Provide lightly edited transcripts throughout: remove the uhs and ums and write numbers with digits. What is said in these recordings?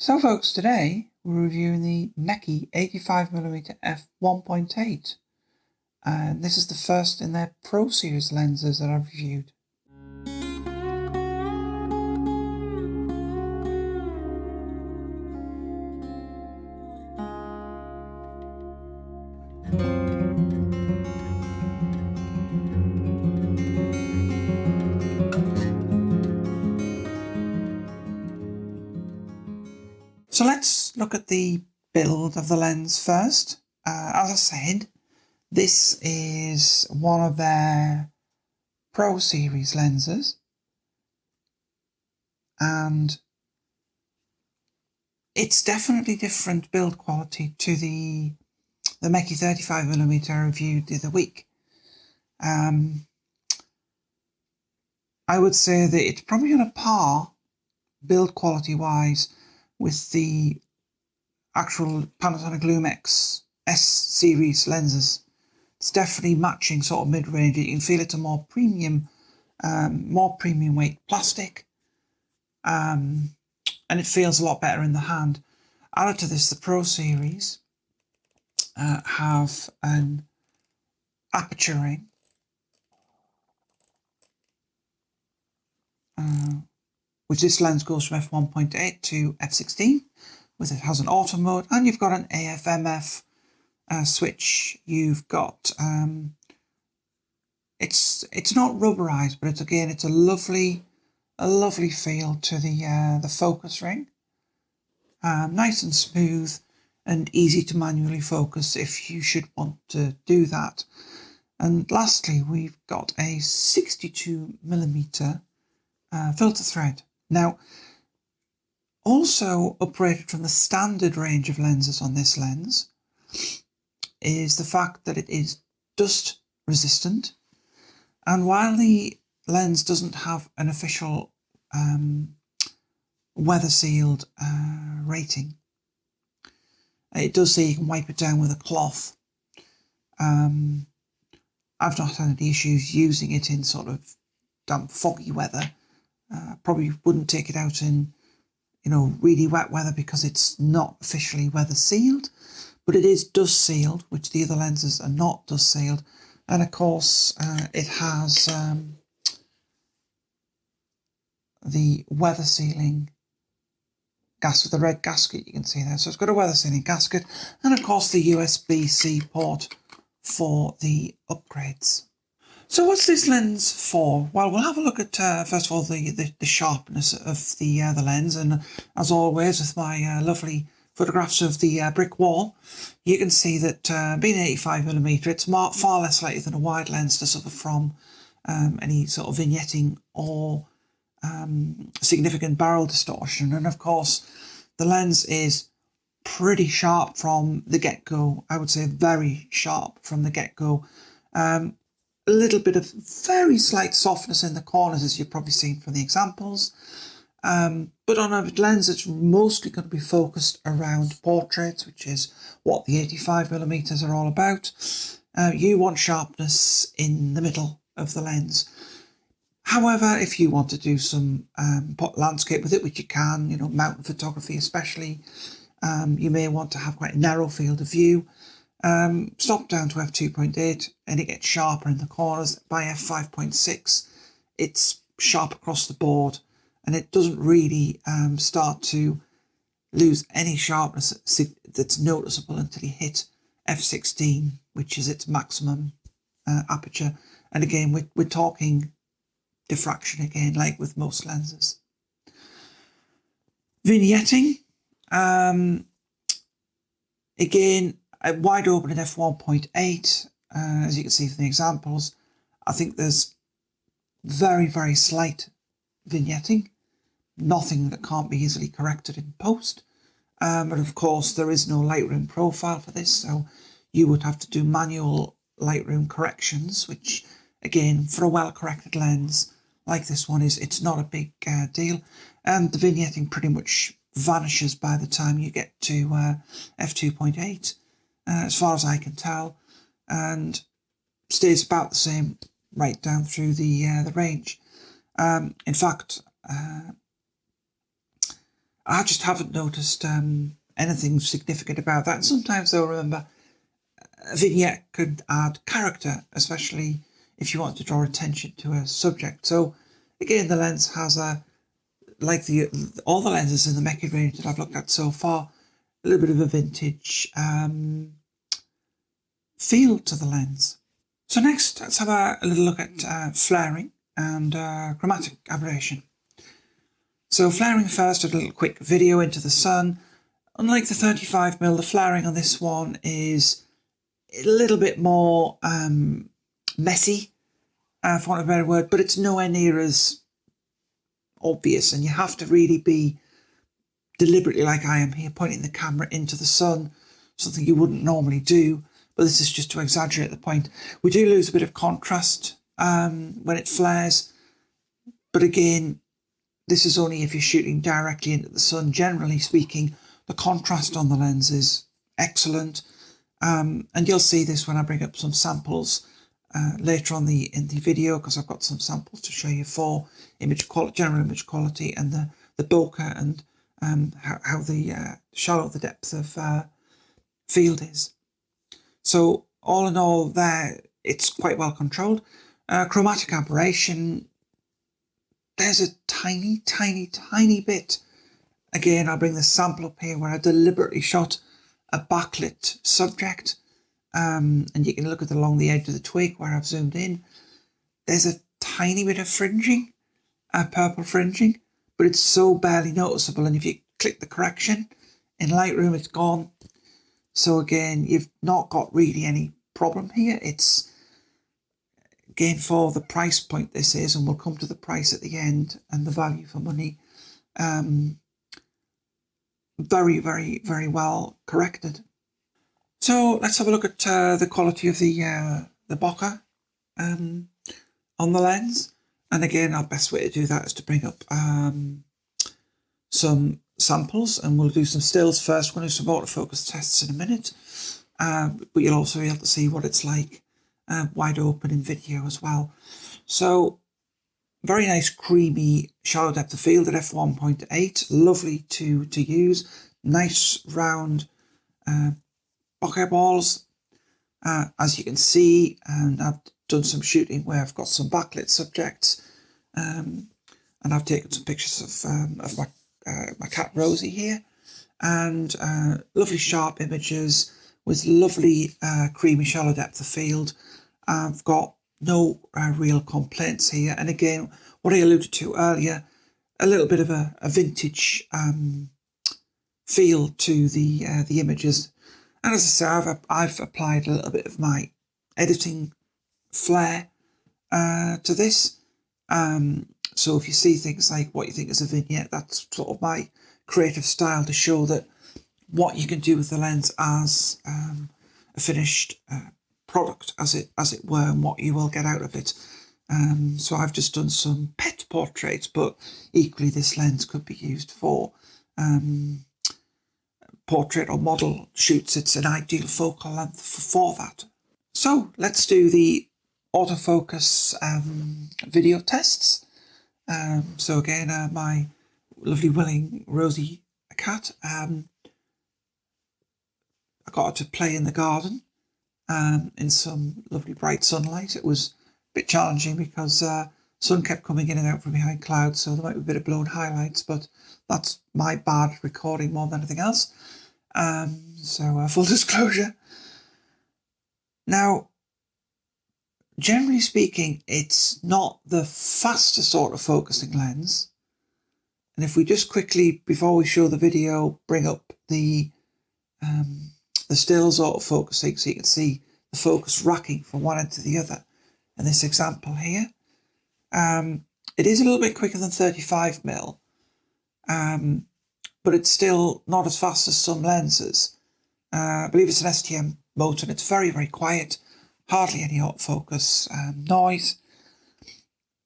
So folks, today we're reviewing the Meike 85mm f1.8 and this is the first in their Pro Series lenses that I've reviewed. So let's look at the build of the lens first. As I said, this is one of their Pro Series lenses, and it's definitely different build quality to the Meike 35mm I reviewed the other week. I would say that it's probably on a par, build quality wise, with the actual Panasonic Lumix S series lenses. It's definitely matching sort of mid-range. You can feel it's a more premium weight plastic, and it feels a lot better in the hand. Added to this, the Pro Series have an aperture ring, which this lens goes from f1.8 to f16, with it has an auto mode, and you've got an AF/MF switch. You've got it's not rubberized, but it's a lovely feel to the focus ring. Nice and smooth and easy to manually focus if you should want to do that. And lastly, we've got a 62mm filter thread. Now, also uprated from the standard range of lenses on this lens is the fact that it is dust resistant, and while the lens doesn't have an official weather sealed rating, it does say you can wipe it down with a cloth. I've not had any issues using it in sort of damp, foggy weather. Probably wouldn't take it out in really wet weather because it's not officially weather sealed, but it is dust sealed, which the other lenses are not dust sealed. And of course it has the weather sealing gasket, the red gasket you can see there. So it's got a weather sealing gasket, and of course the USB-C port for the upgrades. So what's this lens for? Well, we'll have a look at first of all the sharpness of the lens, and as always with my lovely photographs of the brick wall, you can see that being 85mm, it's far less likely than a wide lens to suffer from any sort of vignetting or significant barrel distortion. And of course, the lens is pretty sharp from the get-go. I would say very sharp from the get-go. A little bit of very slight softness in the corners, as you've probably seen from the examples. But on a lens that's mostly going to be focused around portraits, which is what the 85mm are all about, you want sharpness in the middle of the lens. However, if you want to do some landscape with it, which you can, mountain photography especially, you may want to have quite a narrow field of view. Stop down to f2.8 and it gets sharper in the corners. By f5.6 it's sharp across the board, and it doesn't really start to lose any sharpness that's noticeable until you hit f16, which is its maximum aperture. And again, we're talking diffraction again, like with most lenses. Vignetting, again, wide open at f1.8, as you can see from the examples. I think there's very, very slight vignetting, nothing that can't be easily corrected in post. But of course, there is no Lightroom profile for this, so you would have to do manual Lightroom corrections, which, again, for a well-corrected lens like this one, it's not a big deal. And the vignetting pretty much vanishes by the time you get to f2.8. As far as I can tell, and stays about the same right down through the range. In fact, I just haven't noticed anything significant about that. And sometimes though, remember, a vignette could add character, especially if you want to draw attention to a subject. So again, the lens has like all the lenses in the Meike range that I've looked at so far, a little bit of a vintage feel to the lens. So next, let's have a little look at flaring and chromatic aberration. So flaring first, a little quick video into the sun. Unlike the 35mm, the flaring on this one is a little bit more messy, for want of a better word, but it's nowhere near as obvious, and you have to really be deliberately, like I am here, pointing the camera into the sun, something you wouldn't normally do, but this is just to exaggerate the point. We do lose a bit of contrast when it flares, but again, this is only if you're shooting directly into the sun. Generally speaking, the contrast on the lens is excellent, and you'll see this when I bring up some samples later on in the video, because I've got some samples to show you for image quality, general image quality, and the bokeh, and how the shallow the depth of field is. So all in all, there it's quite well controlled. Chromatic aberration, there's a tiny bit. Again, I'll bring the sample up here where I deliberately shot a backlit subject, and you can look at along the edge of the twig where I've zoomed in. There's a tiny bit of fringing, purple fringing, but it's so barely noticeable, and if you click the correction in Lightroom, it's gone. So again, you've not got really any problem here. It's, again, for the price point this is, and we'll come to the price at the end and the value for money, very well corrected. So let's have a look at the quality of the bokeh on the lens. And again, our best way to do that is to bring up some samples, and we'll do some stills first. We're going to do some autofocus tests in a minute, but you'll also be able to see what it's like wide open in video as well. So very nice creamy shallow depth of field at f1.8, lovely to use. Nice round bokeh balls, as you can see, and I've done some shooting where I've got some backlit subjects, and I've taken some pictures of my cat Rosie here, and lovely sharp images with lovely creamy shallow depth of field. I've got no real complaints here, and again, what I alluded to earlier, a little bit of a vintage feel to the images. And as I say, I've applied a little bit of my editing flair to this. So if you see things like what you think is a vignette, that's sort of my creative style to show that what you can do with the lens as a finished product, as it were, and what you will get out of it. So I've just done some pet portraits, but equally this lens could be used for portrait or model shoots. It's an ideal focal length for that. So let's do the autofocus video tests. So again, my lovely willing Rosie cat, I got her to play in the garden in some lovely bright sunlight. It was a bit challenging because sun kept coming in and out from behind clouds, so there might be a bit of blown highlights, but that's my bad recording more than anything else. So full disclosure. Now, generally speaking, it's not the fastest sort of focusing lens. And if we just quickly, before we show the video, bring up the stills autofocusing so you can see the focus racking from one end to the other in this example here. It is a little bit quicker than 35mm, but it's still not as fast as some lenses. I believe it's an STM motor, and it's very quiet, hardly any autofocus noise.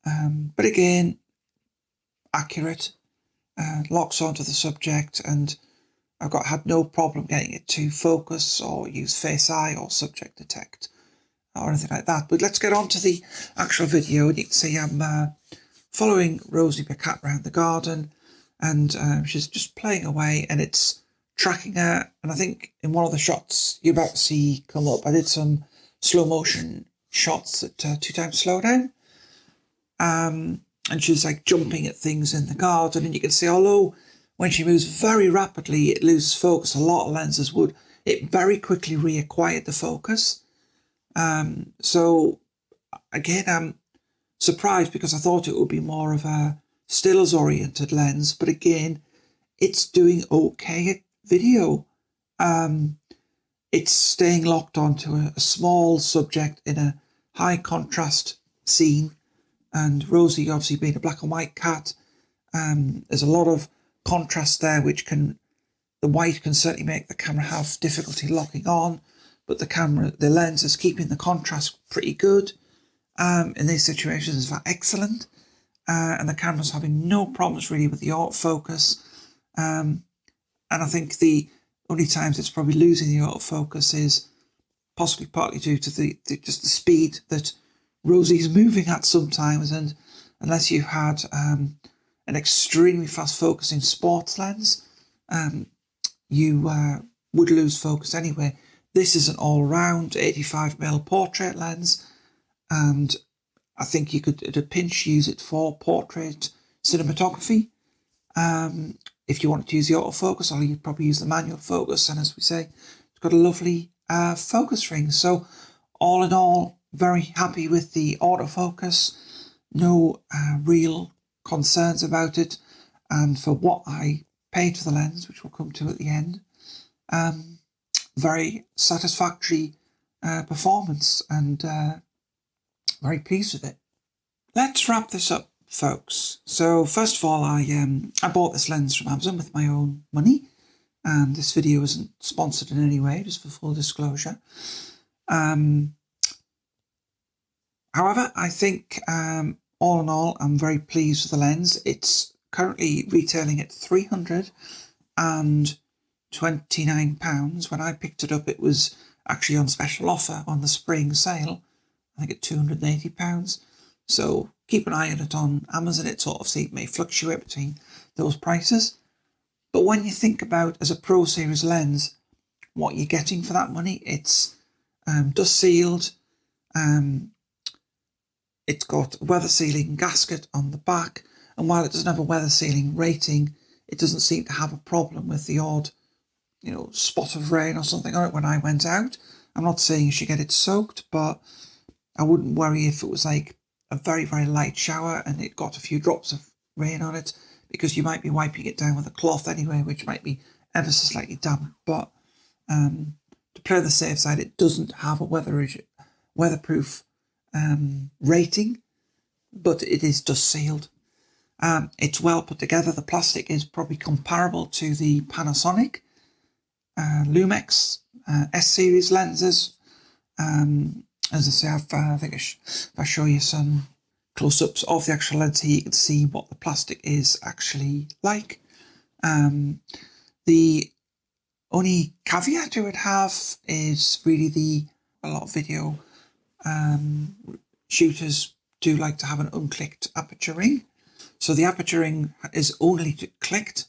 But again, accurate, locks onto the subject, and I've had no problem getting it to focus or use Face Eye or Subject Detect or anything like that. But let's get on to the actual video, and you can see I'm following Rosie the cat around the garden. and she's just playing away, and it's tracking her. And I think in one of the shots you're about to see come up, I did some slow motion shots at 2x slowdown, and she's like jumping at things in the garden, and you can see, although when she moves very rapidly it loses focus, a lot of lenses would, it very quickly reacquired the focus. So again, I'm surprised because I thought it would be more of a stills oriented lens, but again, it's doing okay at video. It's staying locked onto a small subject in a high contrast scene, and Rosie obviously being a black and white cat, there's a lot of contrast there, which can, the white can certainly make the camera have difficulty locking on, but the lens is keeping the contrast pretty good. In these situations, it's excellent, and the camera's having no problems really with the autofocus. And I think the only times it's probably losing the autofocus is possibly partly due to just the speed that Rosie's moving at sometimes, and unless you had an extremely fast focusing sports lens, you would lose focus anyway. This is an all-round 85mm portrait lens, and I think you could at a pinch use it for portrait cinematography. If you wanted to use the autofocus, or you'd probably use the manual focus, and as we say, it's got a lovely focus ring. So all in all, very happy with the autofocus. No real concerns about it, and for what I paid for the lens, which we'll come to at the end, very satisfactory performance, and very pleased with it. Let's wrap this up, folks. So first of all, I bought this lens from Amazon with my own money, and this video isn't sponsored in any way, just for full disclosure. However, I think all in all, I'm very pleased with the lens. It's currently retailing at £329. When I picked it up, it was actually on special offer on the spring sale, I think at £280. So keep an eye on it on Amazon. It sort of may fluctuate between those prices. But when you think about, as a Pro Series lens, what you're getting for that money, it's dust sealed. It's got a weather sealing gasket on the back, and while it doesn't have a weather sealing rating, it doesn't seem to have a problem with the odd, spot of rain or something on it when I went out. I'm not saying you should get it soaked, but I wouldn't worry if it was like a very, very light shower and it got a few drops of rain on it, because you might be wiping it down with a cloth anyway, which might be ever so slightly damp. But to play on the safe side, it doesn't have a weatherproof rating, but it is dust sealed. It's well put together. The plastic is probably comparable to the Panasonic lumix S-series lenses. As I say, I think if I show you some close-ups of the actual lens here, you can see what the plastic is actually like. The only caveat I would have is really a lot of video shooters do like to have an unclicked aperture ring. So the aperture ring is only clicked.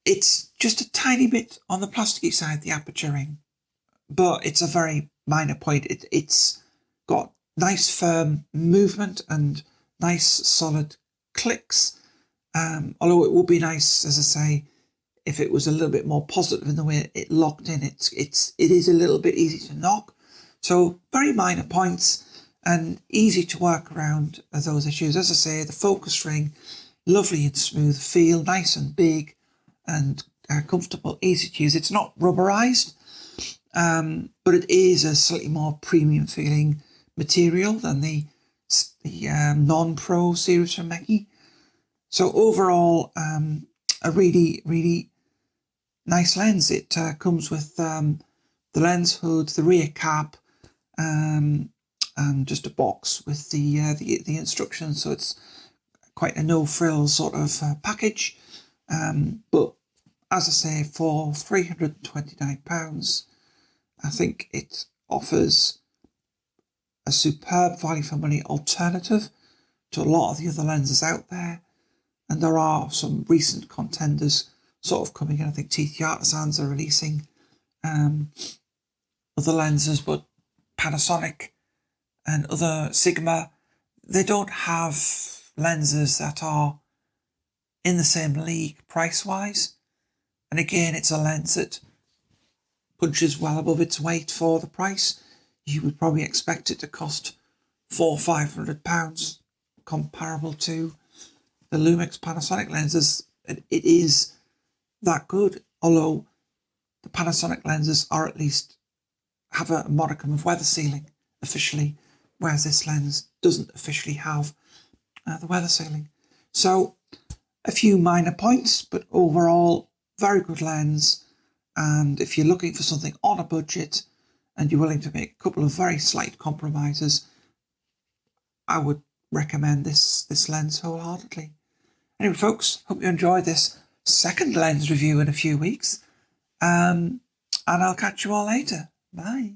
It's just a tiny bit on the plasticky side, the aperture ring, but it's a very minor point. It's got nice firm movement and nice solid clicks. Although it would be nice, as I say, if it was a little bit more positive in the way it locked in. It is a little bit easy to knock. So very minor points and easy to work around those issues. As I say, the focus ring, lovely and smooth feel, nice and big and comfortable, easy to use. It's not rubberized, but it is a slightly more premium feeling material than the non-Pro series from Meike. So overall, a really, really nice lens. It comes with the lens hood, the rear cap, and just a box with the instructions. So it's quite a no-frills sort of package. But as I say, for £329, I think it offers a superb value for money alternative to a lot of the other lenses out there. and there are some recent contenders sort of coming in. I think TT Artisans are releasing other lenses, but Panasonic and other Sigma, they don't have lenses that are in the same league price-wise. And again, it's a lens that punches well above its weight for the price. You would probably expect it to cost £400 or £500, comparable to the Lumix Panasonic lenses. It is that good, although the Panasonic lenses are at least have a modicum of weather sealing officially, whereas this lens doesn't officially have the weather sealing. So a few minor points, but overall very good lens. And if you're looking for something on a budget and you're willing to make a couple of very slight compromises, I would recommend this lens wholeheartedly. Anyway, folks, hope you enjoyed this second lens review in a few weeks. And I'll catch you all later. Bye.